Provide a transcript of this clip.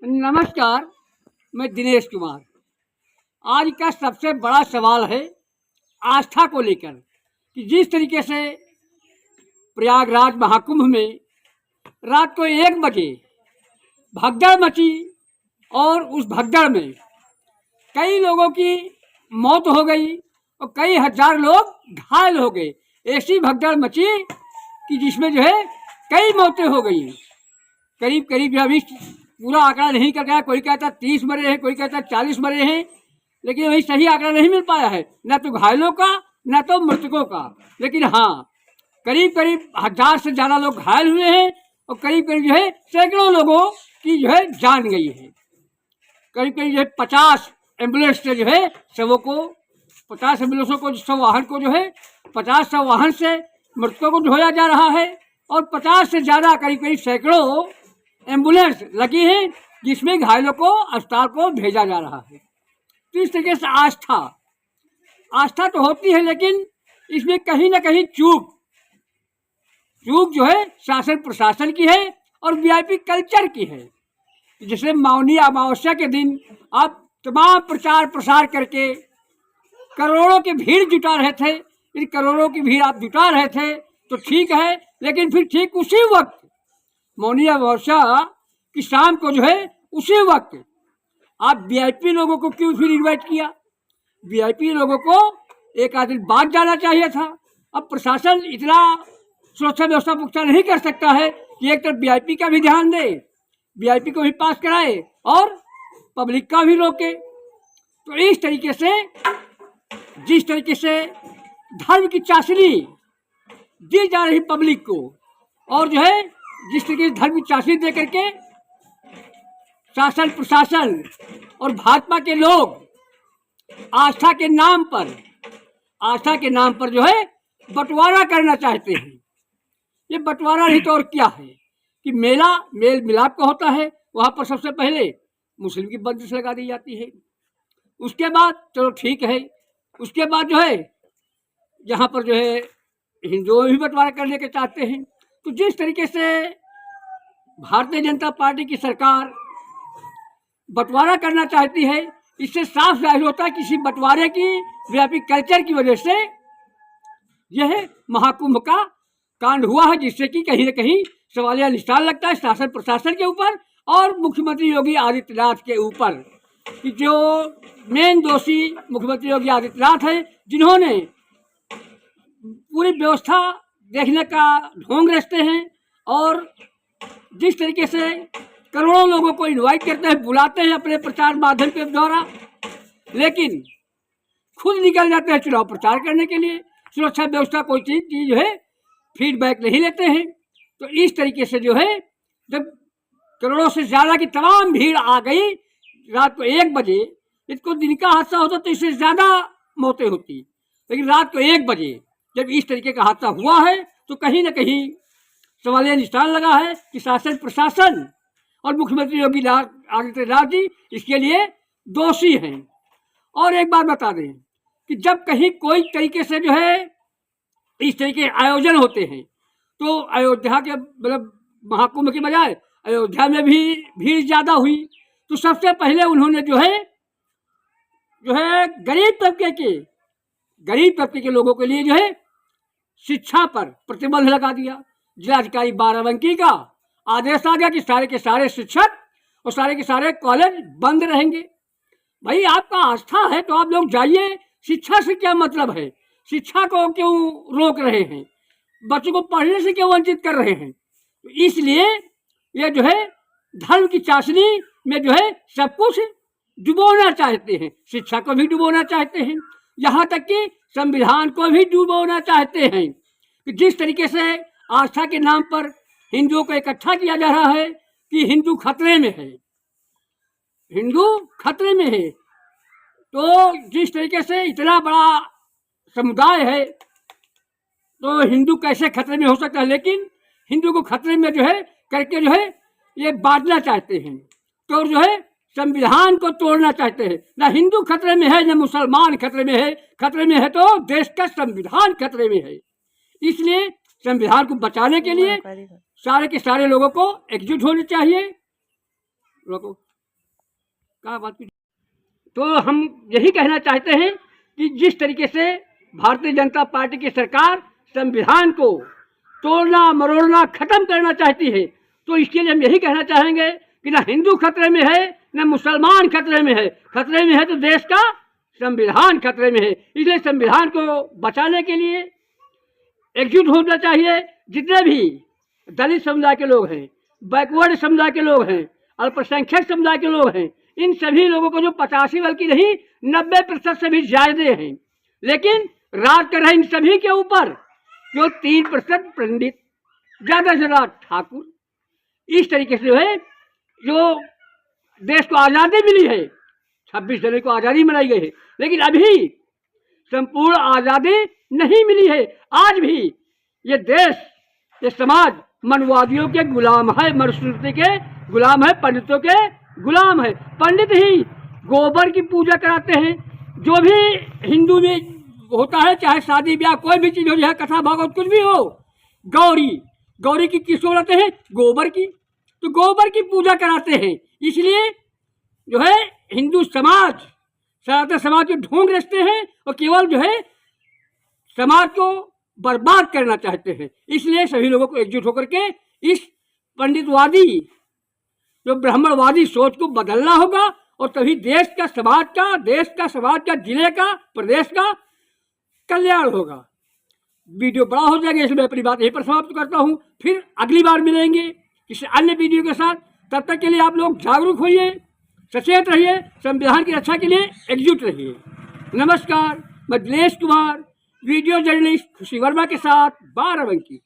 नमस्कार, मैं दिनेश कुमार। आज का सबसे बड़ा सवाल है आस्था को लेकर कि जिस तरीके से प्रयागराज महाकुंभ में रात को 1 बजे भगदड़ मची और उस भगदड़ में कई लोगों की मौत हो गई और कई हजार लोग घायल हो गए। ऐसी भगदड़ मची कि जिसमें जो है कई मौतें हो गई। करीब करीब अभी पूरा आंकड़ा नहीं कर गया, कोई कहता 30 मरे हैं, कोई कहता 40 मरे हैं, लेकिन वही सही आंकड़ा नहीं मिल पाया है, न तो घायलों का न तो मृतकों का। लेकिन हाँ, करीब करीब 1000 से ज़्यादा लोग घायल हुए हैं और करीब करीब जो है सैकड़ों लोगों की जो है जान गई है। करीब करीब जो है 50 एम्बुलेंस से जो है सबों को, 50 एम्बुलेंसों को, सब वाहन को जो है 50 सब वाहन से मृतकों को ढोया जा रहा है और 50 से ज़्यादा करीब करीब सैकड़ों एम्बुलेंस लगी है जिसमें घायलों को अस्पताल को भेजा जा रहा है। तो इस तरीके से आस्था तो होती है, लेकिन इसमें कहीं ना कहीं चूक जो है शासन प्रशासन की है और वीआईपी कल्चर की है। जैसे मौनी अमावस्या के दिन आप तमाम प्रचार प्रसार करके करोड़ों की भीड़ जुटा रहे थे। इन करोड़ों की भीड़ आप जुटा रहे थे तो ठीक है, लेकिन फिर ठीक उसी वक्त मौनी अमावस्या की शाम को जो है उसी वक्त आप वीआईपी लोगों को क्यों फिर इन्वाइट किया? वीआईपी लोगों को एक आध दिन बाद जाना चाहिए था। अब प्रशासन इतना सुरक्षा व्यवस्था पुख्ता नहीं कर सकता है कि एक तरफ वीआईपी का भी ध्यान दे, वीआईपी को भी पास कराए और पब्लिक का भी रोके। तो इस तरीके से जिस तरीके से धर्म की चाशनी दी जा रही पब्लिक को और जो है जिस तरीके से धर्म की चाशनी दे करके शासन प्रशासन और भाजपा के लोग आस्था के नाम पर जो है बंटवारा करना चाहते हैं। ये बंटवारा नहीं तो और क्या है कि मेल मिलाप का होता है। वहाँ पर सबसे पहले मुस्लिम की बंदिश लगा दी जाती है, उसके बाद चलो ठीक है, उसके बाद जो है यहाँ पर जो है हिंदुओं भी बंटवारा करने के चाहते हैं। तो जिस तरीके से भारतीय जनता पार्टी की सरकार बंटवारा करना चाहती है, इससे साफ जाहिर होता है किसी बंटवारे की व्यापक कल्चर की वजह से यह महाकुंभ का कांड हुआ है, जिससे कि कहीं न कहीं सवालिया निशान लगता है शासन प्रशासन के ऊपर और मुख्यमंत्री योगी आदित्यनाथ के ऊपर कि जो मेन दोषी मुख्यमंत्री योगी आदित्यनाथ है, जिन्होंने पूरी व्यवस्था देखने का ढोंग रचते हैं और जिस तरीके से करोड़ों लोगों को इनवाइट करते हैं, बुलाते हैं अपने प्रचार माध्यम के द्वारा, लेकिन खुद निकल जाते हैं चुनाव प्रचार करने के लिए। सुरक्षा व्यवस्था कोई चीज जो है फीडबैक नहीं लेते हैं। तो इस तरीके से जो है जब करोड़ों से ज़्यादा की तमाम भीड़ आ गई रात को 1 बजे, इसको दिन का हादसा होता तो इससे ज़्यादा मौतें होती, लेकिन रात को 1 बजे जब इस तरीके का हादसा हुआ है तो कहीं ना कहीं सवालिया निशान लगा है कि शासन प्रशासन और मुख्यमंत्री योगी आदित्यनाथ जी इसके लिए दोषी हैं। और एक बात बता दें कि जब कहीं कोई तरीके से जो है इस तरीके के आयोजन होते हैं तो अयोध्या के मतलब महाकुंभ के बजाय अयोध्या में भी भीड़ ज़्यादा हुई। तो सबसे पहले उन्होंने जो है गरीब तबके के लोगों के लिए जो है शिक्षा पर प्रतिबंध लगा दिया। जिलाधिकारी बाराबंकी का आदेश आ गया कि सारे के सारे शिक्षक और सारे के सारे कॉलेज बंद रहेंगे। भाई आपका आस्था है तो आप लोग जाइए, शिक्षा से क्या मतलब है? शिक्षा को क्यों रोक रहे हैं? बच्चों को पढ़ने से क्यों वंचित कर रहे हैं? तो इसलिए ये जो है धर्म की चाशनी में जो है सब कुछ डुबोना चाहते हैं, शिक्षा को भी डुबोना चाहते हैं, यहाँ तक कि संविधान को भी डुबोना चाहते हैं। कि जिस तरीके से आस्था के नाम पर हिंदुओं को इकट्ठा किया जा रहा है कि हिंदू खतरे में है, तो जिस तरीके से इतना बड़ा समुदाय है तो हिंदू कैसे खतरे में हो सकता है? लेकिन हिंदू को खतरे में जो है करके जो है ये बांटना चाहते हैं, तो जो है संविधान को तोड़ना चाहते हैं। ना हिंदू खतरे में है, ना मुसलमान खतरे में है। खतरे में है तो देश का संविधान खतरे में है। इसलिए संविधान को बचाने के लिए सारे के सारे लोगों को एकजुट होना चाहिए। कहाँ बात की? तो हम यही कहना चाहते हैं कि जिस तरीके से भारतीय जनता पार्टी की सरकार संविधान को तोड़ना मरोड़ना खत्म करना चाहती है, तो इसके लिए हम यही कहना चाहेंगे कि ना हिंदू खतरे में है न मुसलमान खतरे में है, खतरे में है तो देश का संविधान खतरे में है। इसलिए संविधान को बचाने के लिए एकजुट होना चाहिए। जितने भी दलित समुदाय के लोग हैं, बैकवर्ड समुदाय के लोग हैं, अल्पसंख्यक समुदाय के लोग हैं, इन सभी लोगों को जो 85 बल्कि नहीं 90% से भी ज्यादा हैं, लेकिन राज कर रहे इन सभी के ऊपर जो 3% पंडित, ज्यादा से ज्यादा ठाकुर। इस तरीके से जो है जो देश को आज़ादी मिली है, 26 जनवरी को आज़ादी मनाई गई है, लेकिन अभी संपूर्ण आज़ादी नहीं मिली है। आज भी ये देश, ये समाज मनवादियों के गुलाम है, मनुस्मृति के गुलाम है, पंडितों के गुलाम है। पंडित ही गोबर की पूजा कराते हैं। जो भी हिंदू में होता है, चाहे शादी ब्याह कोई भी चीज़ हो, चाहे कथा भागवत कुछ भी हो, गौरी की किस बनाते हैं? गोबर की। तो गोबर की पूजा कराते हैं। इसलिए जो है हिंदू समाज, सनातन समाज के ढोंग रचते हैं और केवल जो है समाज को बर्बाद करना चाहते हैं। इसलिए सभी लोगों को एकजुट होकर के इस पंडितवादी, जो ब्राह्मणवादी सोच को बदलना होगा और तभी देश का, समाज का, जिले का, प्रदेश का कल्याण होगा। वीडियो बड़ा हो जाएगा, इसलिए मैं अपनी बात यहीं पर समाप्त करता हूँ। फिर अगली बार मिलेंगे किसी अन्य वीडियो के साथ। तब तक के लिए आप लोग जागरूक होइए, सचेत रहिए, संविधान की रक्षा के लिए एकजुट रहिए। नमस्कार, मैं दिनेश कुमार, वीडियो जर्नलिस्ट खुशी वर्मा के साथ बाराबंकी।